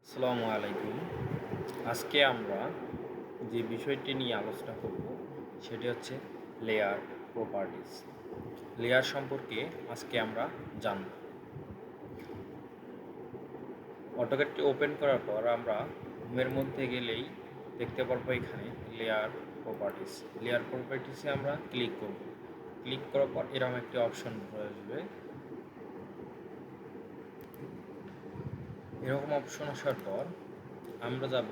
আসসালামু আলাইকুম। আজকে আমরা যে বিষয়টি নিয়ে আলোচনা করব সেটি হচ্ছে লেয়ার প্রপার্টিজ। লেয়ার সম্পর্কে আজকে আমরা জানব। অটোক্যাডটি ওপেন করার পর আমরা হোমের মধ্যে গেলেই দেখতে পারবো এখানে লেয়ার প্রপার্টিজ। লেয়ার প্রপার্টিসে আমরা ক্লিক করব। ক্লিক করার পর এরকম একটি অপশন আসবে। এরকম অপশন আসার পর আমরা যাব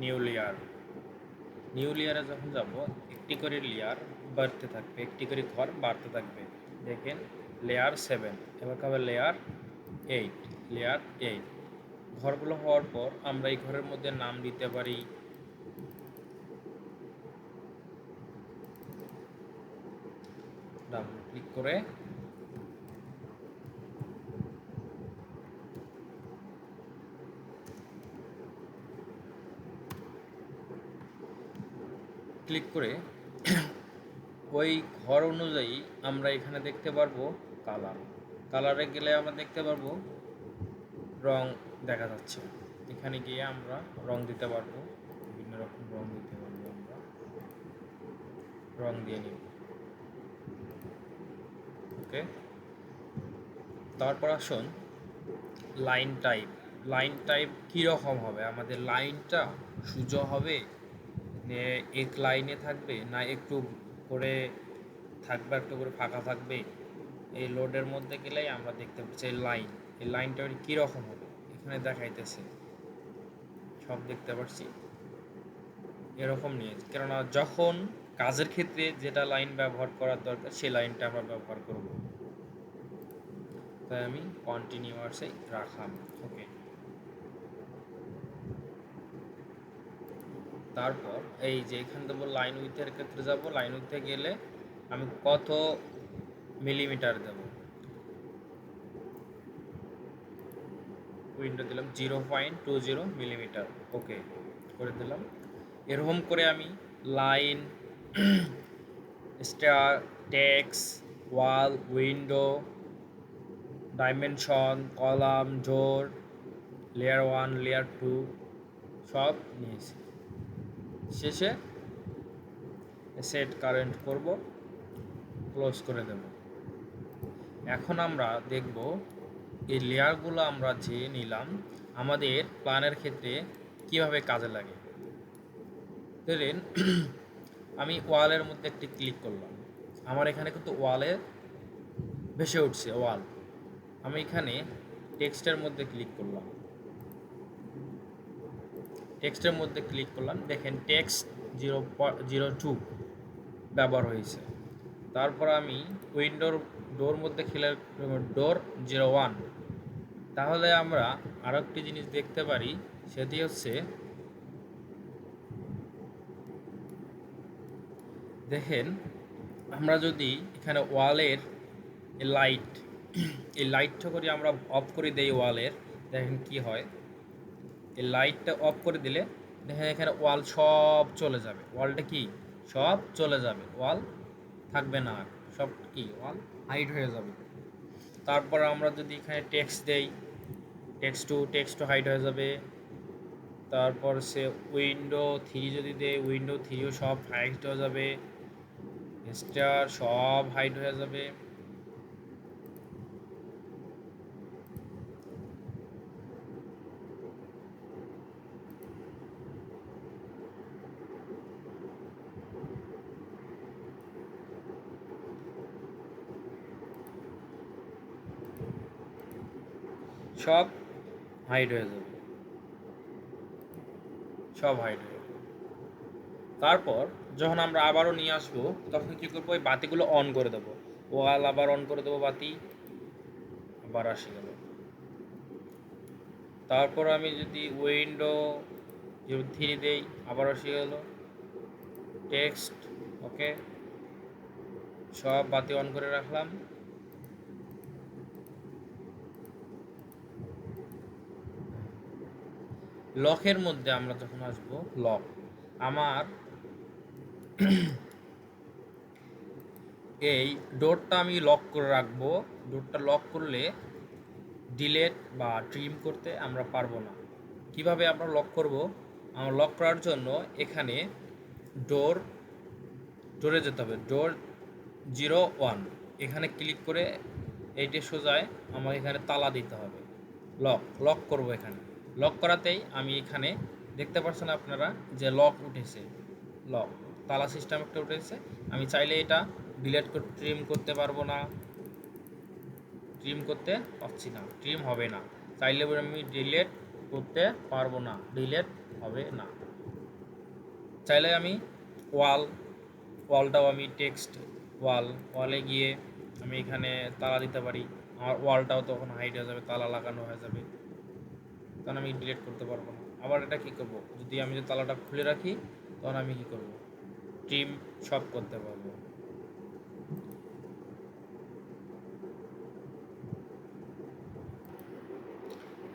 নিউ লেয়ার। নিউ লেয়ারে যখন যাব একটি করে লেয়ার বাড়তে থাকবে, একটি করে ঘর বাড়তে থাকবে। দেখেন লেয়ার 7, এবার হবে লেয়ার 8, লেয়ার 8। ঘরগুলো হওয়ার পর আমরা এই ঘরের মধ্যে নাম দিতে পারি। ডাবল ক্লিক করে ওই ঘর অনুযায়ী আমরা এখানে দেখতে পারবো কালার। কালারে গেলে আমরা দেখতে পারবো রং দেখা যাচ্ছে। এখানে গিয়ে আমরা রং দিতে পারবো, বিভিন্ন রকম রং দিতে পারবো। আমরা রং দিয়ে নিব। ওকে, তারপর আসুন লাইন টাইপ। লাইন টাইপ কীরকম হবে? আমাদের লাইনটা সোজা হবে, এক লাইনে থাকবে, না একটু করে থাকবে, একটু করে ফাঁকা থাকবে? এই লোডের মধ্যে গেলেই আমরা দেখতে পাচ্ছি এই লাইন। এই লাইনটা কীরকম হবে এখানে দেখাইতেছে, সব দেখতে পাচ্ছি এরকম নিয়ে। কেননা যখন কাজের ক্ষেত্রে যেটা লাইন ব্যবহার করার দরকার সেই লাইনটা আমরা ব্যবহার করব। তাই আমি কন্টিনিউয়াসে রাখলাম। ওকে, তারপর এই যে এখানে দেবো লাইন উইথের ক্ষেত্রে যাব। লাইন উইথে গেলে আমি কত মিলিমিটার দেব, উইন্ডো দিলাম 0.20 মিলিমিটার। ওকে করে দিলাম। এরকম করে আমি লাইন, স্টার, টেক্সট, ওয়াল, উইন্ডো, ডাইমেনশন, কলাম, জোর, লেয়ার 1, লেয়ার 2 সব নিয়েছি। শেষে সেট কারেন্ট করব, ক্লোজ করে দেব। এখন আমরা দেখব এই লেয়ারগুলো আমরা যে নিলাম আমাদের প্ল্যানের ক্ষেত্রে কিভাবে কাজে লাগে। ধরেন আমি ওয়ালের মধ্যে একটি ক্লিক করলাম, আমার এখানে কিন্তু ওয়ালে ভেসে উঠছে ওয়াল। আমি এখানে টেক্সটের মধ্যে ক্লিক করলাম, টেক্সটের মধ্যে ক্লিক করলাম, দেখেন টেক্সট 0.02 ব্যবহার হয়েছে। তারপর আমি উইন্ডোর ডোর মধ্যে খেলে ডোর 0.1। তাহলে আমরা আরও একটি জিনিস দেখতে পারি, সেটি হচ্ছে দেখেন আমরা যদি এখানে ওয়ালের লাইট, এই লাইটটা করে আমরা অফ করে দেই ওয়ালের, দেখেন কি হয়। এই লাইটটা অফ করে দিলে দেখেন এখানে ওয়াল সব চলে যাবে। ওয়ালটা কি সব চলে যাবে, ওয়াল থাকবে না আর, সব কি ওয়াল হাইড হয়ে যাবে। তারপর আমরা যদি এখানে টেক্সট দেই, টেক্সট টু হাইড হয়ে যাবে। তারপর সে উইন্ডো 3 যদি দেয়, উইন্ডো 3ও সব হাইড হয়ে যাবে, স্টার সব হাইড হয়ে যাবে। সব হাইড হয়ে যাবে, সব হাইড হয়ে যাবে। তারপর যখন আমরা আবারও নিয়ে আসবো তখন কী করবো, ওই বাতিগুলো অন করে দেবো। ওয়াল আবার অন করে দেবো, বাতি আবার আসে গেল। তারপর আমি যদি উইন্ডো 3 দেই, আবার আসে গেল টেক্সট। ওকে, সব বাতি অন করে রাখলাম। লকের মধ্যে আমরা যখন আসবো, লক আমার এই ডোরটা আমি লক করে রাখবো। ডোরটা লক করলে ডিলেট বা ট্রিম করতে আমরা পারবো না। কিভাবে আমরা লক করব? আমরা লক করার জন্য এখানে ডোরে যেতে হবে, ডোর 01 এখানে ক্লিক করে এইটে সোজায় আমাকে এখানে তালা দিতে হবে। লক করব। এখানে লক করাতেই আমি এখানে দেখতে পাচ্ছেন আপনারা যে লক উঠেছে, লক তালা সিস্টেম একটা উঠেছে। আমি চাইলে এটা ডিলেট ট্রিম করতে পারবো না, ট্রিম করতে পারছি না, ট্রিম হবে না। চাইলে আমি ডিলেট করতে পারবো না, ডিলেট হবে না। চাইলে আমি ওয়ালটাও আমি টেক্সট ওয়ালে গিয়ে আমি এখানে তালা দিতে পারি। আমার ওয়ালটাও তখন হাইড হয়ে যাবে, তালা লাগানো হয়ে যাবে, তখন আমি ডিলিট করতে পারবো না। আবার এটা কী করবো, যদি আমি যে তালাটা খুলে রাখি তখন আমি কী করবো, ট্রিম সব করতে পারবো।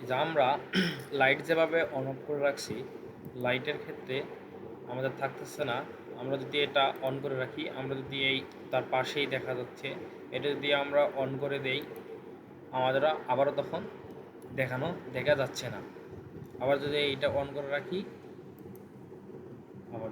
যে আমরা লাইট যেভাবে অন অফ করে রাখছি, লাইটের ক্ষেত্রে আমাদের থাকতেছে না। আমরা যদি এটা অন করে রাখি, আমরা যদি এই তার পাশেই দেখা যাচ্ছে, এটা যদি আমরা অন করে দেই, আমাদের আবারও তখন দেখা যাচ্ছে না। আবার যদি এইটা অন করে রাখি, আবার